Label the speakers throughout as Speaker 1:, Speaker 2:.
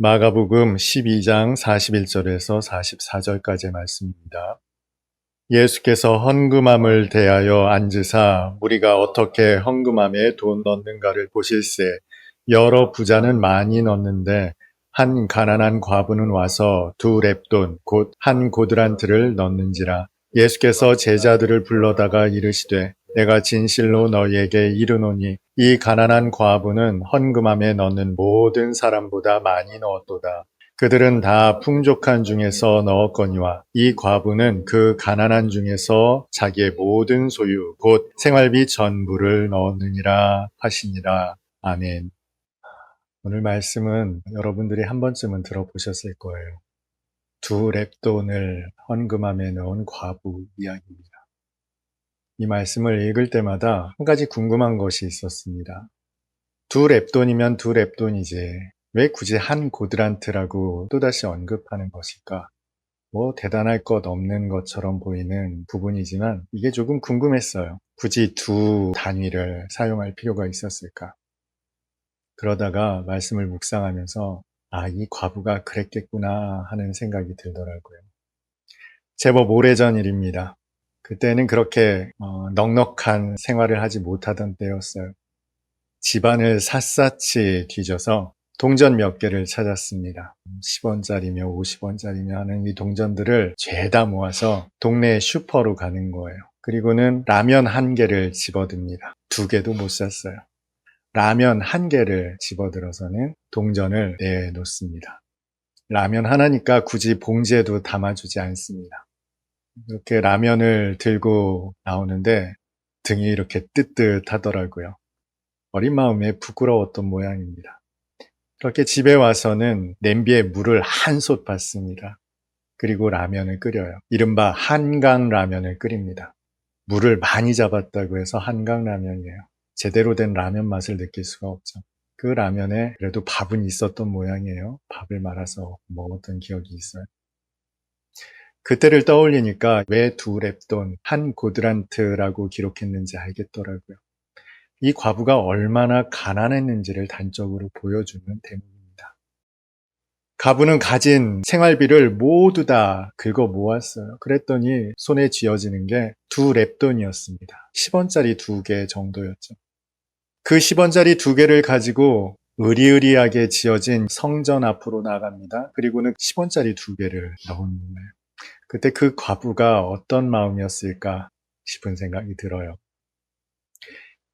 Speaker 1: 마가복음 12장 41절에서 44절까지의 말씀입니다. 예수께서 헌금함을 대하여 앉으사 무리가 어떻게 헌금함에 돈 넣는가를 보실세. 여러 부자는 많이 넣는데 한 가난한 과부는 와서 2렙돈 곧 한 고드란트를 넣는지라. 예수께서 제자들을 불러다가 이르시되 내가 진실로 너희에게 이르노니 이 가난한 과부는 헌금함에 넣는 모든 사람보다 많이 넣었도다. 그들은 다 풍족한 중에서 넣었거니와 이 과부는 그 가난한 중에서 자기의 모든 소유 곧 생활비 전부를 넣었느니라 하시니라. 아멘. 오늘 말씀은 여러분들이 한 번쯤은 들어보셨을 거예요. 2렙돈을 헌금함에 넣은 과부 이야기입니다. 이 말씀을 읽을 때마다 한 가지 궁금한 것이 있었습니다. 2렙돈이면 2렙돈이지 왜 굳이 한 고드란트라고 또다시 언급하는 것일까? 대단할 것 없는 것처럼 보이는 부분이지만 이게 조금 궁금했어요. 굳이 2단위를 사용할 필요가 있었을까? 그러다가 말씀을 묵상하면서 이 과부가 그랬겠구나 하는 생각이 들더라고요. 제법 오래전 일입니다. 그때는 그렇게 넉넉한 생활을 하지 못하던 때였어요. 집안을 샅샅이 뒤져서 동전 몇 개를 찾았습니다. 10원짜리며 50원짜리며 하는 이 동전들을 죄다 모아서 동네 슈퍼로 가는 거예요. 그리고는 라면 1개를 집어듭니다. 2개도 못 샀어요. 라면 1개를 집어들어서는 동전을 내놓습니다. 라면 하나니까 굳이 봉지에도 담아주지 않습니다. 이렇게 라면을 들고 나오는데 등이 이렇게 뜨뜻하더라고요. 어린 마음에 부끄러웠던 모양입니다. 그렇게 집에 와서는 냄비에 물을 한솥 붓습니다. 그리고 라면을 끓여요. 이른바 한강라면을 끓입니다. 물을 많이 잡았다고 해서 한강라면이에요. 제대로 된 라면 맛을 느낄 수가 없죠. 그 라면에 그래도 밥은 있었던 모양이에요. 밥을 말아서 먹었던 기억이 있어요. 그때를 떠올리니까 왜 2렙돈, 한 고드란트라고 기록했는지 알겠더라고요. 이 과부가 얼마나 가난했는지를 단적으로 보여주는 대목입니다. 과부는 가진 생활비를 모두 다 긁어 모았어요. 그랬더니 손에 쥐어지는 게 2렙돈이었습니다. 10원짜리 2개 정도였죠. 그 10원짜리 2개를 가지고 으리으리하게 지어진 성전 앞으로 나갑니다. 그리고는 10원짜리 2개를 넣은 거예요. 그때 그 과부가 어떤 마음이었을까 싶은 생각이 들어요.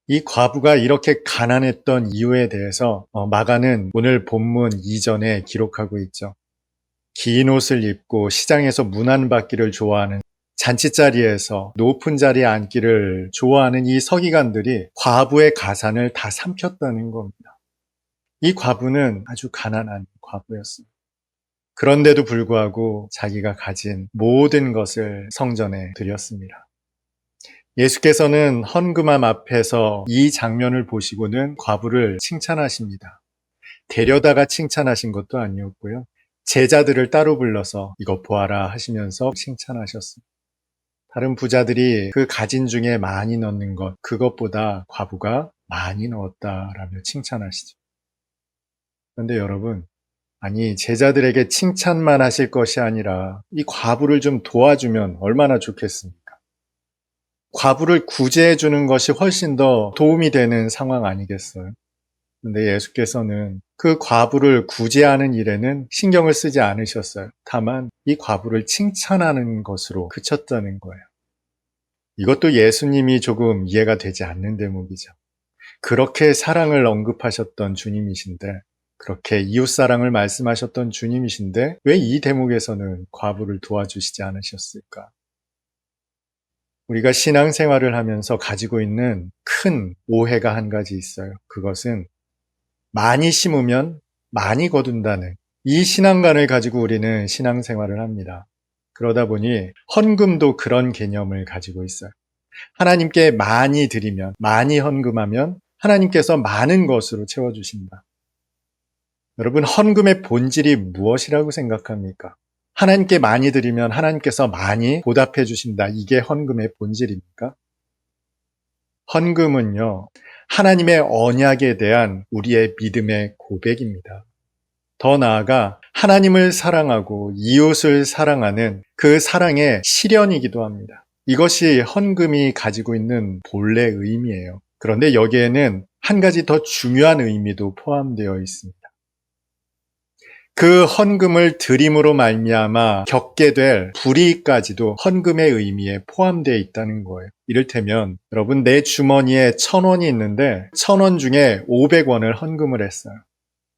Speaker 1: 이 과부가 이렇게 가난했던 이유에 대해서 마가는 오늘 본문 이전에 기록하고 있죠. 긴 옷을 입고 시장에서 문안받기를 좋아하는 잔치자리에서 높은 자리에 앉기를 좋아하는 이 서기관들이 과부의 가산을 다 삼켰다는 겁니다. 이 과부는 아주 가난한 과부였습니다. 그런데도 불구하고 자기가 가진 모든 것을 성전에 드렸습니다. 예수께서는 헌금함 앞에서 이 장면을 보시고는 과부를 칭찬하십니다. 데려다가 칭찬하신 것도 아니었고요. 제자들을 따로 불러서 이것 보아라 하시면서 칭찬하셨습니다. 다른 부자들이 그 가진 중에 많이 넣는 것, 그것보다 과부가 많이 넣었다라며 칭찬하시죠. 그런데 여러분, 제자들에게 칭찬만 하실 것이 아니라 이 과부를 좀 도와주면 얼마나 좋겠습니까? 과부를 구제해 주는 것이 훨씬 더 도움이 되는 상황 아니겠어요? 근데 예수께서는 그 과부를 구제하는 일에는 신경을 쓰지 않으셨어요. 다만 이 과부를 칭찬하는 것으로 그쳤다는 거예요. 이것도 예수님이 조금 이해가 되지 않는 대목이죠. 그렇게 사랑을 언급하셨던 주님이신데, 그렇게 이웃사랑을 말씀하셨던 주님이신데 왜 이 대목에서는 과부를 도와주시지 않으셨을까? 우리가 신앙생활을 하면서 가지고 있는 큰 오해가 한 가지 있어요. 그것은 많이 심으면 많이 거둔다는 이 신앙관을 가지고 우리는 신앙생활을 합니다. 그러다 보니 헌금도 그런 개념을 가지고 있어요. 하나님께 많이 드리면, 많이 헌금하면 하나님께서 많은 것으로 채워주신다. 여러분, 헌금의 본질이 무엇이라고 생각합니까? 하나님께 많이 드리면 하나님께서 많이 보답해 주신다. 이게 헌금의 본질입니까? 헌금은요, 하나님의 언약에 대한 우리의 믿음의 고백입니다. 더 나아가 하나님을 사랑하고 이웃을 사랑하는 그 사랑의 실현이기도 합니다. 이것이 헌금이 가지고 있는 본래 의미예요. 그런데 여기에는 한 가지 더 중요한 의미도 포함되어 있습니다. 그 헌금을 드림으로 말미암아 겪게 될 불이익까지도 헌금의 의미에 포함되어 있다는 거예요. 이를테면 여러분, 내 주머니에 1,000원이 있는데 1,000원 중에 500원을 헌금을 했어요.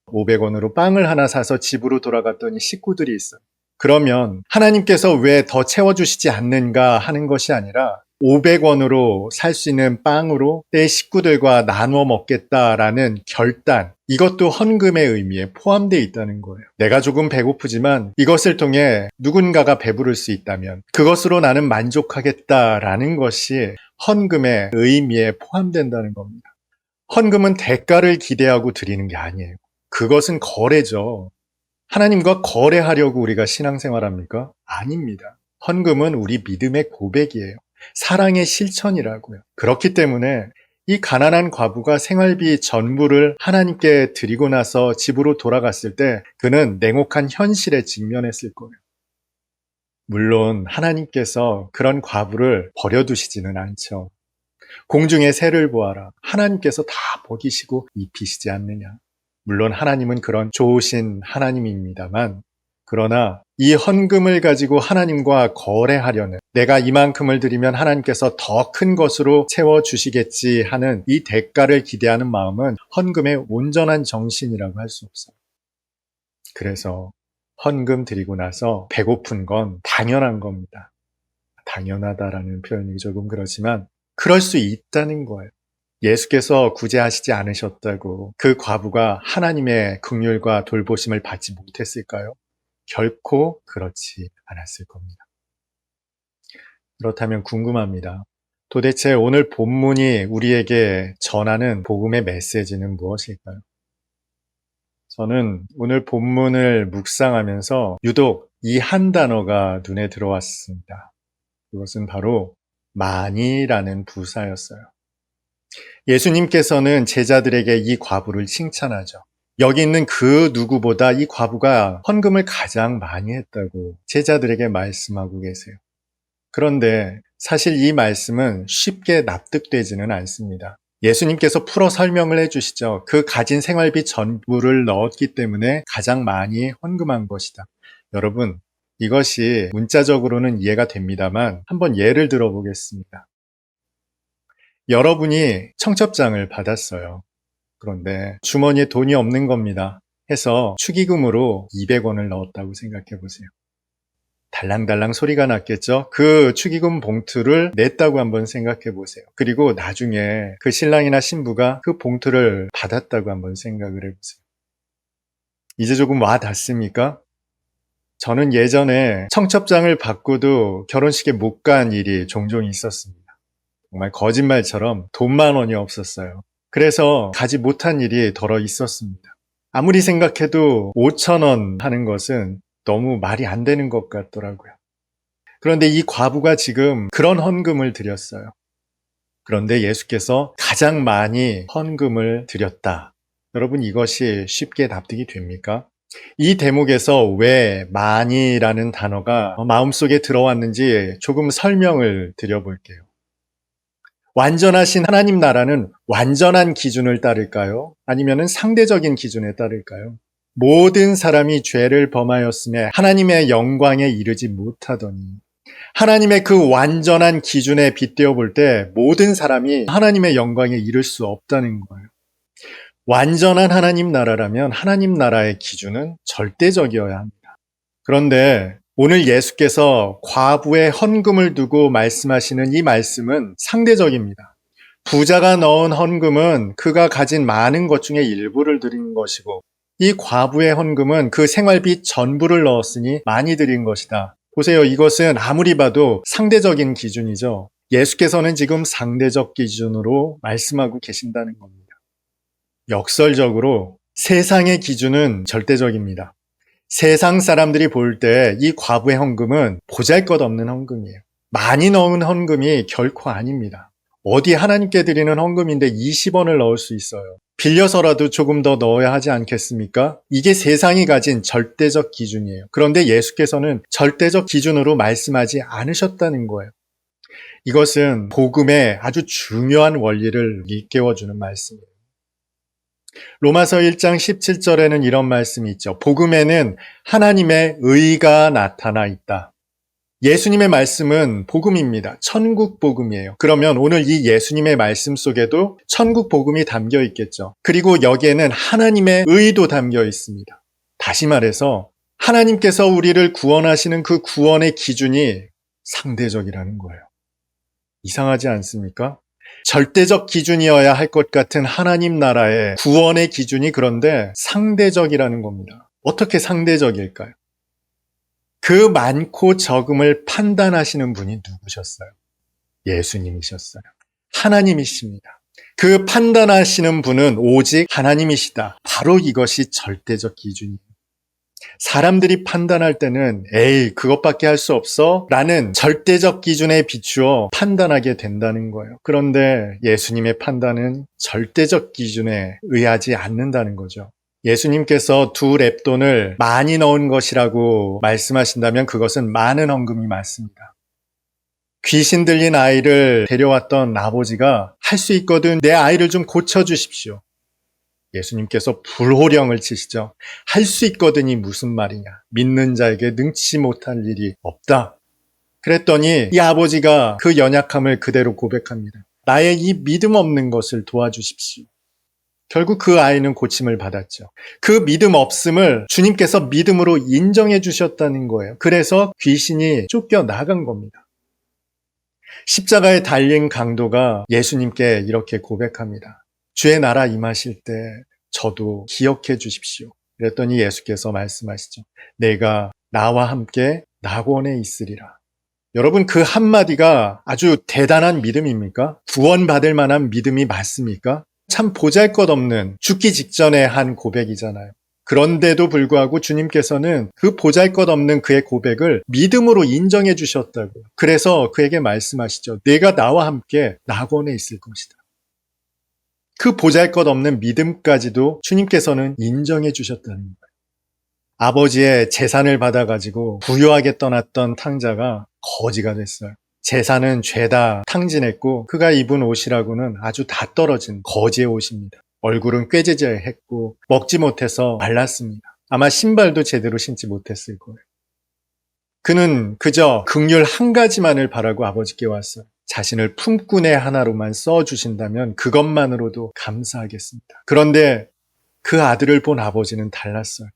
Speaker 1: 500원으로 빵을 하나 사서 집으로 돌아갔더니 식구들이 있어요. 그러면 하나님께서 왜 더 채워주시지 않는가 하는 것이 아니라 500원으로 살 수 있는 빵으로 내 식구들과 나누어 먹겠다라는 결단, 이것도 헌금의 의미에 포함되어 있다는 거예요. 내가 조금 배고프지만 이것을 통해 누군가가 배부를 수 있다면 그것으로 나는 만족하겠다라는 것이 헌금의 의미에 포함된다는 겁니다. 헌금은 대가를 기대하고 드리는 게 아니에요. 그것은 거래죠. 하나님과 거래하려고 우리가 신앙생활합니까? 아닙니다. 헌금은 우리 믿음의 고백이에요. 사랑의 실천이라고요. 그렇기 때문에 이 가난한 과부가 생활비 전부를 하나님께 드리고 나서 집으로 돌아갔을 때 그는 냉혹한 현실에 직면했을 거예요. 물론 하나님께서 그런 과부를 버려두시지는 않죠. 공중의 새를 보아라. 하나님께서 다 먹이시고 입히시지 않느냐. 물론 하나님은 그런 좋으신 하나님입니다만, 그러나 이 헌금을 가지고 하나님과 거래하려는, 내가 이만큼을 드리면 하나님께서 더 큰 것으로 채워주시겠지 하는 이 대가를 기대하는 마음은 헌금의 온전한 정신이라고 할 수 없어요. 그래서 헌금 드리고 나서 배고픈 건 당연한 겁니다. 당연하다라는 표현이 조금 그렇지만 그럴 수 있다는 거예요. 예수께서 구제하시지 않으셨다고 그 과부가 하나님의 긍휼과 돌보심을 받지 못했을까요? 결코 그렇지 않았을 겁니다. 그렇다면 궁금합니다. 도대체 오늘 본문이 우리에게 전하는 복음의 메시지는 무엇일까요? 저는 오늘 본문을 묵상하면서 유독 이 한 단어가 눈에 들어왔습니다. 그것은 바로 많이라는 부사였어요. 예수님께서는 제자들에게 이 과부를 칭찬하죠. 여기 있는 그 누구보다 이 과부가 헌금을 가장 많이 했다고 제자들에게 말씀하고 계세요. 그런데 사실 이 말씀은 쉽게 납득되지는 않습니다. 예수님께서 풀어 설명을 해주시죠. 그 가진 생활비 전부를 넣었기 때문에 가장 많이 헌금한 것이다. 여러분, 이것이 문자적으로는 이해가 됩니다만 한번 예를 들어보겠습니다. 여러분이 청첩장을 받았어요. 그런데 주머니에 돈이 없는 겁니다. 해서 축의금으로 200원을 넣었다고 생각해 보세요. 달랑달랑 소리가 났겠죠? 그 축의금 봉투를 냈다고 한번 생각해 보세요. 그리고 나중에 그 신랑이나 신부가 그 봉투를 받았다고 한번 생각을 해 보세요. 이제 조금 와 닿습니까? 저는 예전에 청첩장을 받고도 결혼식에 못 간 일이 종종 있었습니다. 정말 거짓말처럼 돈 10,000원이 없었어요. 그래서 가지 못한 일이 덜어 있었습니다. 아무리 생각해도 5,000원 하는 것은 너무 말이 안 되는 것 같더라고요. 그런데 이 과부가 지금 그런 헌금을 드렸어요. 그런데 예수께서 가장 많이 헌금을 드렸다. 여러분, 이것이 쉽게 납득이 됩니까? 이 대목에서 왜 많이라는 단어가 마음속에 들어왔는지 조금 설명을 드려볼게요. 완전하신 하나님 나라는 완전한 기준을 따를까요? 아니면 상대적인 기준에 따를까요? 모든 사람이 죄를 범하였음에 하나님의 영광에 이르지 못하더니, 하나님의 그 완전한 기준에 빗대어 볼 때 모든 사람이 하나님의 영광에 이를 수 없다는 거예요. 완전한 하나님 나라라면 하나님 나라의 기준은 절대적이어야 합니다. 그런데 오늘 예수께서 과부의 헌금을 두고 말씀하시는 이 말씀은 상대적입니다. 부자가 넣은 헌금은 그가 가진 많은 것 중에 일부를 드린 것이고, 이 과부의 헌금은 그 생활비 전부를 넣었으니 많이 드린 것이다. 보세요. 이것은 아무리 봐도 상대적인 기준이죠. 예수께서는 지금 상대적 기준으로 말씀하고 계신다는 겁니다. 역설적으로 세상의 기준은 절대적입니다. 세상 사람들이 볼 때 이 과부의 헌금은 보잘것없는 헌금이에요. 많이 넣은 헌금이 결코 아닙니다. 어디 하나님께 드리는 헌금인데 20원을 넣을 수 있어요. 빌려서라도 조금 더 넣어야 하지 않겠습니까? 이게 세상이 가진 절대적 기준이에요. 그런데 예수께서는 절대적 기준으로 말씀하지 않으셨다는 거예요. 이것은 복음의 아주 중요한 원리를 일깨워주는 말씀이에요. 로마서 1장 17절에는 이런 말씀이 있죠. 복음에는 하나님의 의가 나타나 있다. 예수님의 말씀은 복음입니다. 천국 복음이에요. 그러면 오늘 이 예수님의 말씀 속에도 천국 복음이 담겨 있겠죠. 그리고 여기에는 하나님의 의도 담겨 있습니다. 다시 말해서 하나님께서 우리를 구원하시는 그 구원의 기준이 상대적이라는 거예요. 이상하지 않습니까? 절대적 기준이어야 할 것 같은 하나님 나라의 구원의 기준이 그런데 상대적이라는 겁니다. 어떻게 상대적일까요? 그 많고 적음을 판단하시는 분이 누구셨어요? 예수님이셨어요. 하나님이십니다. 그 판단하시는 분은 오직 하나님이시다. 바로 이것이 절대적 기준이에요. 사람들이 판단할 때는 에이 그것밖에 할 수 없어 라는 절대적 기준에 비추어 판단하게 된다는 거예요. 그런데 예수님의 판단은 절대적 기준에 의하지 않는다는 거죠. 예수님께서 2렙돈을 많이 넣은 것이라고 말씀하신다면 그것은 많은 헌금이 맞습니다. 귀신 들린 아이를 데려왔던 아버지가 할 수 있거든 내 아이를 좀 고쳐주십시오. 예수님께서 불호령을 치시죠. 할 수 있거든이 무슨 말이냐. 믿는 자에게 능치 못할 일이 없다. 그랬더니 이 아버지가 그 연약함을 그대로 고백합니다. 나의 이 믿음 없는 것을 도와주십시오. 결국 그 아이는 고침을 받았죠. 그 믿음 없음을 주님께서 믿음으로 인정해 주셨다는 거예요. 그래서 귀신이 쫓겨나간 겁니다. 십자가에 달린 강도가 예수님께 이렇게 고백합니다. 주의 나라 임하실 때 저도 기억해 주십시오. 그랬더니 예수께서 말씀하시죠. 내가 나와 함께 낙원에 있으리라. 여러분 그 한마디가 아주 대단한 믿음입니까? 구원받을 만한 믿음이 맞습니까? 참 보잘것없는 죽기 직전에 한 고백이잖아요. 그런데도 불구하고 주님께서는 그 보잘것없는 그의 고백을 믿음으로 인정해 주셨다고요. 그래서 그에게 말씀하시죠. 내가 나와 함께 낙원에 있을 것이다. 그 보잘것없는 믿음까지도 주님께서는 인정해 주셨다는 거예요. 아버지의 재산을 받아가지고 부유하게 떠났던 탕자가 거지가 됐어요. 재산은 죄다 탕진했고 그가 입은 옷이라고는 아주 다 떨어진 거지의 옷입니다. 얼굴은 꾀지저했고 먹지 못해서 말랐습니다. 아마 신발도 제대로 신지 못했을 거예요. 그는 그저 긍휼 한 가지만을 바라고 아버지께 왔어요. 자신을 품꾼의 하나로만 써주신다면 그것만으로도 감사하겠습니다. 그런데 그 아들을 본 아버지는 달랐어요.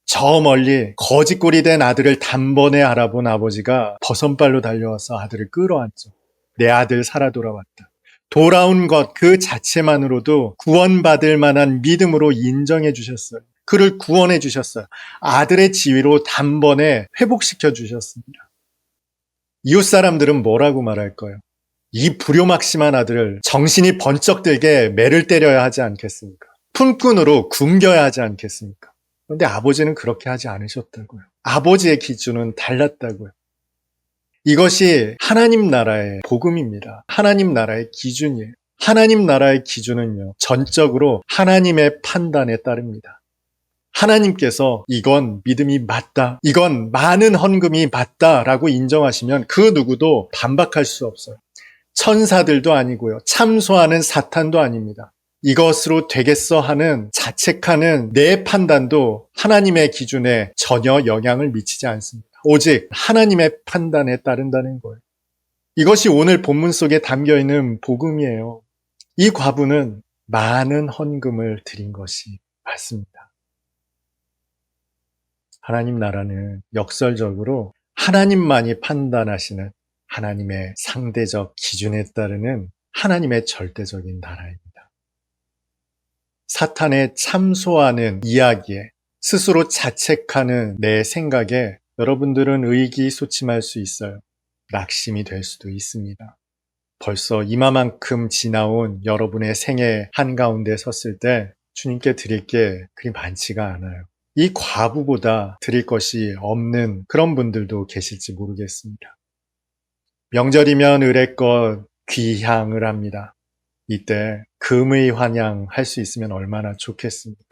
Speaker 1: 저 멀리 거지꼴이 된 아들을 단번에 알아본 아버지가 버선발로 달려와서 아들을 끌어안죠. 내 아들 살아 돌아왔다. 돌아온 것 그 자체만으로도 구원받을 만한 믿음으로 인정해 주셨어요. 그를 구원해 주셨어요. 아들의 지위로 단번에 회복시켜 주셨습니다. 이웃 사람들은 뭐라고 말할 거예요? 이 불효막심한 아들을 정신이 번쩍 들게 매를 때려야 하지 않겠습니까? 품꾼으로 굶겨야 하지 않겠습니까? 그런데 아버지는 그렇게 하지 않으셨다고요. 아버지의 기준은 달랐다고요. 이것이 하나님 나라의 복음입니다. 하나님 나라의 기준이에요. 하나님 나라의 기준은요, 전적으로 하나님의 판단에 따릅니다. 하나님께서 이건 믿음이 맞다, 이건 많은 헌금이 맞다라고 인정하시면 그 누구도 반박할 수 없어요. 천사들도 아니고요, 참소하는 사탄도 아닙니다. 이것으로 되겠어 하는 자책하는 내 판단도 하나님의 기준에 전혀 영향을 미치지 않습니다. 오직 하나님의 판단에 따른다는 거예요. 이것이 오늘 본문 속에 담겨있는 복음이에요. 이 과부는 많은 헌금을 드린 것이 맞습니다. 하나님 나라는 역설적으로 하나님만이 판단하시는 하나님의 상대적 기준에 따르는 하나님의 절대적인 나라입니다. 사탄의 참소하는 이야기에 스스로 자책하는 내 생각에 여러분들은 의기소침할 수 있어요. 낙심이 될 수도 있습니다. 벌써 이마만큼 지나온 여러분의 생애 한가운데 섰을 때 주님께 드릴 게 그리 많지가 않아요. 이 과부보다 드릴 것이 없는 그런 분들도 계실지 모르겠습니다. 명절이면 의례껏 귀향을 합니다. 이때 금의 환영 할 수 있으면 얼마나 좋겠습니까?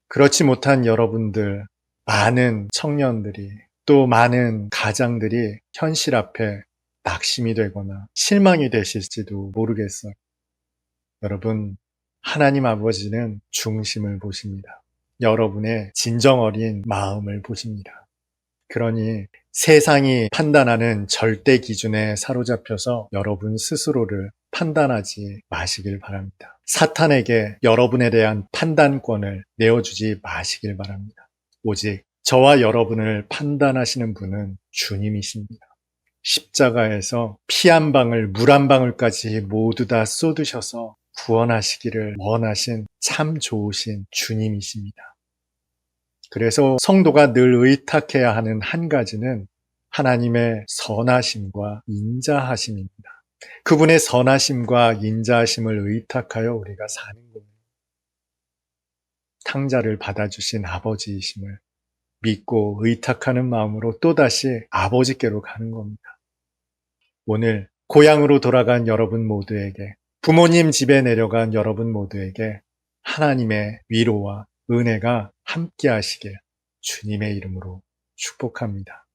Speaker 1: 그렇지 못한 여러분들, 많은 청년들이 또 많은 가장들이 현실 앞에 낙심이 되거나 실망이 되실지도 모르겠어요. 여러분, 하나님 아버지는 중심을 보십니다. 여러분의 진정 어린 마음을 보십니다. 그러니 세상이 판단하는 절대 기준에 사로잡혀서 여러분 스스로를 판단하지 마시길 바랍니다. 사탄에게 여러분에 대한 판단권을 내어주지 마시길 바랍니다. 오직 저와 여러분을 판단하시는 분은 주님이십니다. 십자가에서 피 한 방울, 물 한 방울까지 모두 다 쏟으셔서 구원하시기를 원하신 참 좋으신 주님이십니다. 그래서 성도가 늘 의탁해야 하는 한 가지는 하나님의 선하심과 인자하심입니다. 그분의 선하심과 인자하심을 의탁하여 우리가 사는 겁니다. 탕자를 받아주신 아버지이심을 믿고 의탁하는 마음으로 또다시 아버지께로 가는 겁니다. 오늘 고향으로 돌아간 여러분 모두에게, 부모님 집에 내려간 여러분 모두에게 하나님의 위로와 은혜가 함께 하시길 주님의 이름으로 축복합니다.